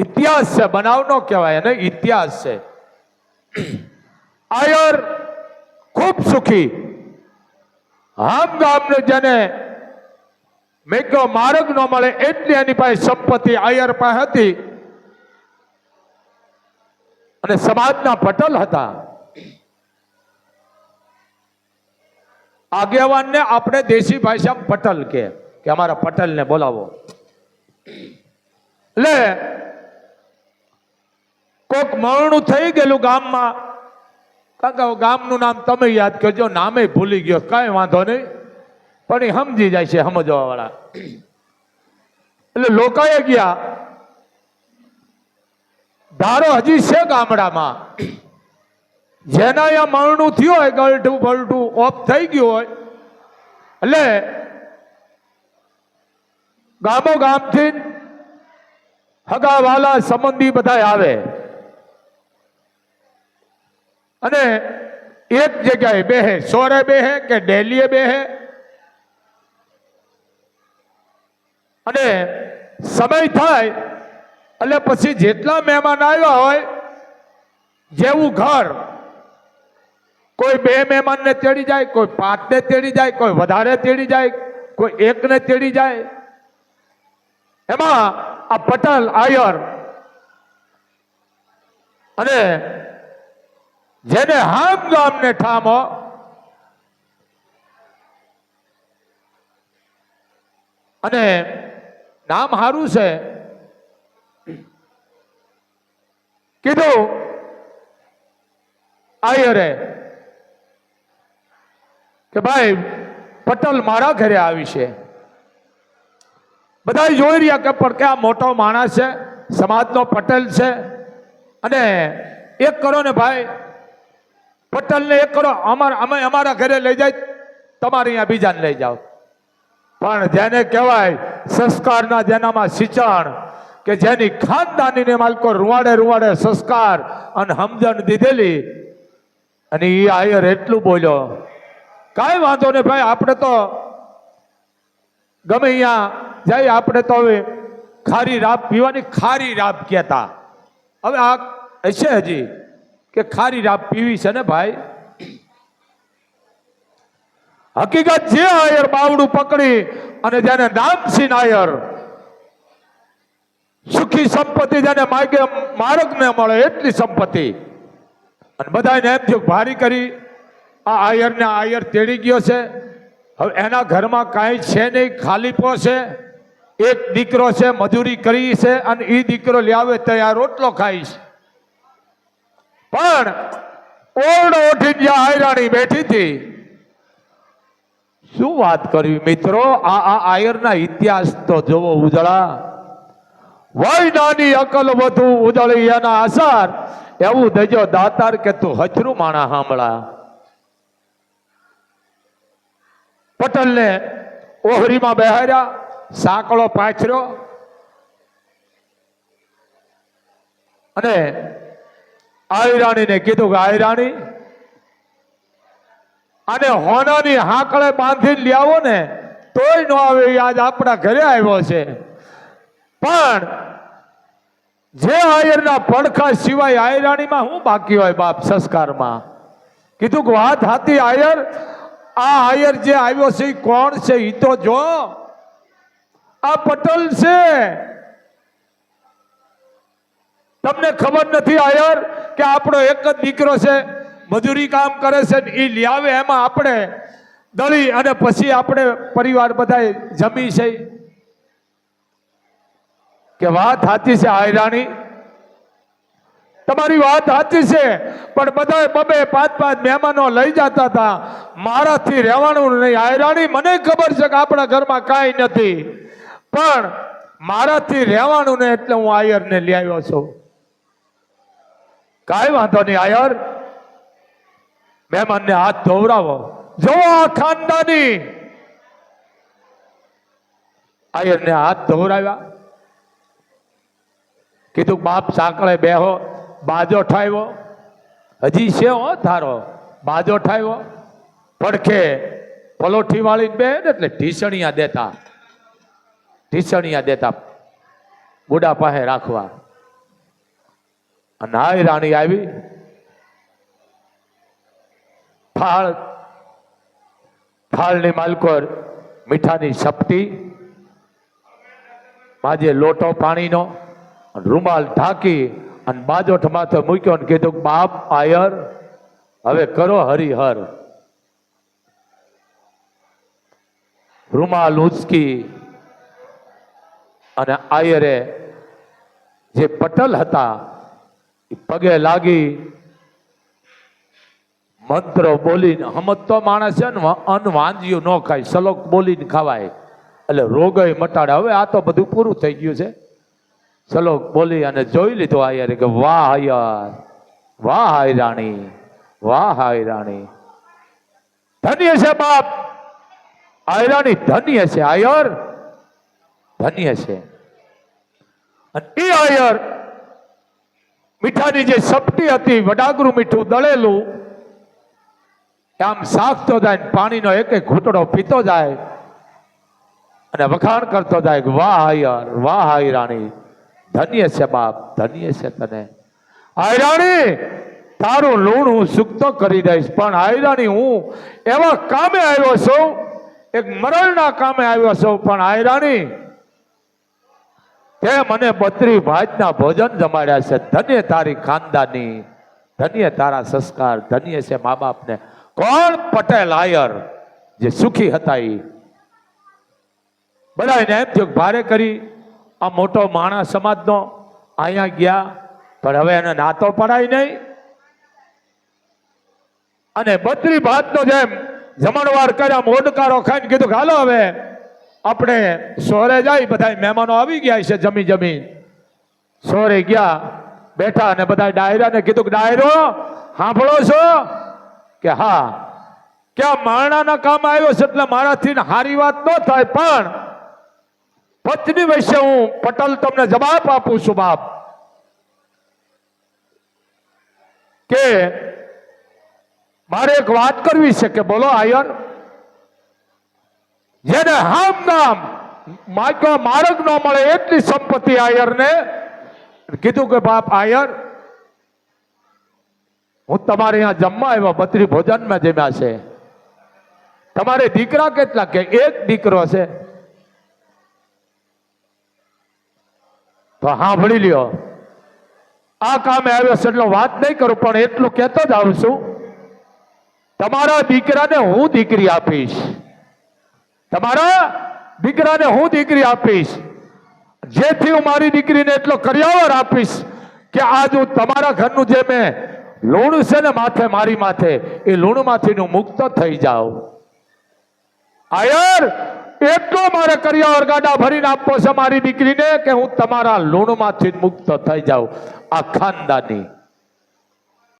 ઇતિહાસ છે, બનાવ નો કહેવાય એને, ઇતિહાસ છે. આયર ખૂબ સુખી. આમ ગામને જેને મેં કહ્યો માર્ગ ન મળે એટલી એની પાસે સંપત્તિ આયર પાસે હતી અને સમાજના પટેલ હતા. આગેવાનને આપણે દેશી ભાષામાં પટેલ કે અમારા પટેલને બોલાવો. એટલે કોક મરણું થઈ ગયેલું ગામમાં, કારણ કે ગામનું નામ તમે યાદ કરજો, નામે ભૂલી ગયો, કઈ વાંધો નહીં, પણ એ સમજી જાય છે સમજવા વાળા. એટલે લોકોએ ગયા, ધારો હજી છે ગામડામાં જેના અહીંયા મરણું થયું હોય, ગળઠું બળઠું ઓફ થઈ ગયું હોય, એટલે ગામો ગામથી હગા વાલા સંબંધી બધા આવે અને એક જગ્યાએ બેહે, સોરે બેહે કે ડેલીએ બેહે, અને સમય થાય એટલે પછી જેટલા મહેમાન આવ્યા હોય, જેવું ઘર, કોઈ 2 મહેમાનને તેડી જાય, કોઈ 5ને તેડી જાય, કોઈ વધારે તેડી જાય, કોઈ 1ને તેડી જાય. એમાં આ પટેલ આયર અને જેને હામ ગામને ઠામો અને નામ સારું છે, કીધું આયરે કે ભાઈ પટેલ મારા ઘરે આવી છે. બધા જોઈ રહ્યા કે પણ કે આ મોટો માણસ છે, સમાજનો પટેલ છે, અને એક કરો ને ભાઈ, પટેલને એક કરો, અમે અમારા ઘરે લઈ જાય, તમારે અહીંયા બીજાને લઈ જાઓ. પણ જેને કહેવાય સંસ્કારના જેનામાં સિંચણ, કે જેની ખાનદાનીને માલકો રૂવાડે રૂવાડે સંસ્કાર અને સમજણ દીધેલી, અને એ આયર એટલું બોલ્યો, કાંઈ વાંધો નહીં ભાઈ, આપણે તો ગમે અહીંયા જાય, આપણે તો હવે ખારી રાબ પીવાની, ખારી રાબ કહેતા, હવે આ હશે હજી કે ખારી રાબ પીવી છે ને ભાઈ. હકીકત જે આયર બાવડું પકડી અને જેને નામસીન આયર, સુખી સંપત્તિ જેને માગે માર્ગ ને મળે એટલી સંપત્તિ, અને બધાને એમ થયું ભારી કરી આ આયરને આયર તેડી ગયો છે. હવે એના ઘરમાં કાંઈ છે નહીં, ખાલીપો છે, એક દીકરો છે, મજૂરી કરી છે, અને એ દીકરો લાવે તો આ રોટલો ખાઈશ. પણ ઓરડો ઉઠી જ્યાં આયરાણી બેઠી હતી, શું વાત કરવી મિત્રો, આ આયરના ઇતિહાસ તો જોવો ઉજળા. વય નાની અકલ વધુ ઉજળી એના આસાર, એવું દેજો દાતાર કે તું હચરું માણા સાંભળા. પટેલને ઓહરીમાં બેહાર્યા, સાંકળો પાછર્યો અને આયરાણીને કીધું કે આયરાણી, અને હોનાની હાંકળે બાંધીને લાવો ને તોય ન આવે, આજ આપણા ઘરે આવ્યો છે. પણ જે આયરના પડખા સિવાય આયરાણીમાં શું બાકી હોય બાપ સંસ્કારમાં? કીધું કે વાત હાથી આયર, આ આયર જે આવ્યો છે એ કોણ છે એ તો જો, આ પટેલ છે. તમને ખબર નથી આયર કે આપણો એક જ દીકરો છે, મજૂરી કામ કરે છે, એ લાવે, એમાં આપણે દળી અને પછી આપણે પરિવાર બધા જમી છે. કે વાત સાચી છે આયરાણી, તમારી વાત સાચી છે, પણ બધા 2-5 મહેમાનો લઈ જતા હતા, મારાથી રહેવાનું નહીં. આયરાણી, મને ખબર છે કે આપણા ઘરમાં કાંઈ નથી, પણ મારાથી રહેવાનું નહીં, એટલે હું આયરને લઈ આવ્યો છું. કાંઈ વાંધો નહીં આયર, મહેમાનને હાથ ધોવરાવો. જો આ ખાનદાની આયરને હાથ ધોવરાવ્યા, કીધું બાપ સાંકળે બેહો, બાજો ઠાવ્યો, હજી છે હો તારો બાજો ઠાવ્યો, પડખે પલોઠી વાળીને બે ને એટલે ઢીસણિયા દેતા બુડા પાસે રાખવા. અને આય રાણી આવી થાળની માલકોર મીઠાની સપટી માજે લોટો પાણીનો રૂમાલ ઢાંકી અને બાજોઠ માથે મૂક્યો ને કીધું બાપ આયર હવે કરો હરિહર. રૂમાલ ઉંચકી અને આયરે જે પટલ હતા એ પગે લાગી મંત્રો બોલીને હમતો માણસ છે ને અન્ન વાંજ્યું ન ખાય, સલોક બોલીને ખવાય એટલે રોગય મટાડે. હવે આ તો બધું પૂરું થઈ ગયું છે. સલોક બોલી અને જોઈ લીધું આયરે કે વાહ આયર, વાહ હાય રાણી, વાહ હાય રાણી, ધન્ય છે બાપ આયરાણી, ધન્ય છે આયર, ધન્ય છે. અને એ આયર મીઠાની જે સપટી હતી વડાગરું મીઠું દળેલું આમ સાખતો જાય, પાણીનો એક એક ઘૂંટડો પીતો જાય અને વખાણ કરતો જાય કે વાહ આયર, વાહ હાય રાણી, ધન્ય છે બાપ, ધન્ય છે તને. આયરાણી તારું લૂણ હું સુકતો કરી દઈશ, પણ આયરાણી હું એવા કામે આવ્યો છું, એક મરણના કામે આવ્યો છું, પણ આયરાણી તે મને 32 ભાતના ભોજન જમાડ્યા છે. ધન્ય તારી ખાનદાની, ધન્ય તારા સંસ્કાર, ધન્ય છે મા બાપને. કોણ? પટેલ આયર જે સુખી હતા. એ બધાને એમ થયું ભારે કરી આ મોટો માણસ સમાજનો અહીંયા ગયા, પણ હવે એને નાતો પડાય નહીં. અને 32 ભાતનો જેમ જમણવાર કર્યા, મોડકારો ખાઈને કીધું હાલો હવે આપણે સોરે જાય, બધા મહેમાનો આવી ગયા છે. જમી જમી સોરે ગયા, બેઠા અને બધા ડાયરાને કીધું કે ડાયરો સાંભળો છો કે હા, ક્યાં મારણાના કામ આવ્યો છે એટલે મારાથી હારી વાત ન થાય, પણ પત્ની વિશે હું પટેલ તમને જવાબ આપું છું બાપ કે મારે એક વાત કરવી છે. કે બોલો આયર. જેને હામ નામ માર્ગ ન મળે એટલી સંપત્તિ આયરને કીધું કે બાપ આયર હું તમારે અહીંયા જમવા આવ્યો, 32 ભોજનમાં જમ્યા છે. તમારે દીકરા કેટલા? કે એક દીકરો છે. તો સાંભળી લ્યો, આ કામે આવ્યો છે એટલે વાત નહીં કરું, પણ એટલું કહેતો જ આવું છું, તમારા દીકરાને હું દીકરી આપીશ, તમારા દીકરાને હું દીકરી આપીશ, જેથી હું મારી દીકરીને એટલો કર્યાવર આપીશ કે આજ હું તમારા ઘરનું જે મેં લૂણ છે ને માથે, મારી માથે, એ લૂણમાંથી હું મુક્ત થઈ જાઉં. આયર એટલો મારે કર્યાવર ગાડા ભરીને આપવો છે મારી દીકરીને કે હું તમારા લૂણમાંથી મુક્ત થઈ જાઉં. આ ખાનદાની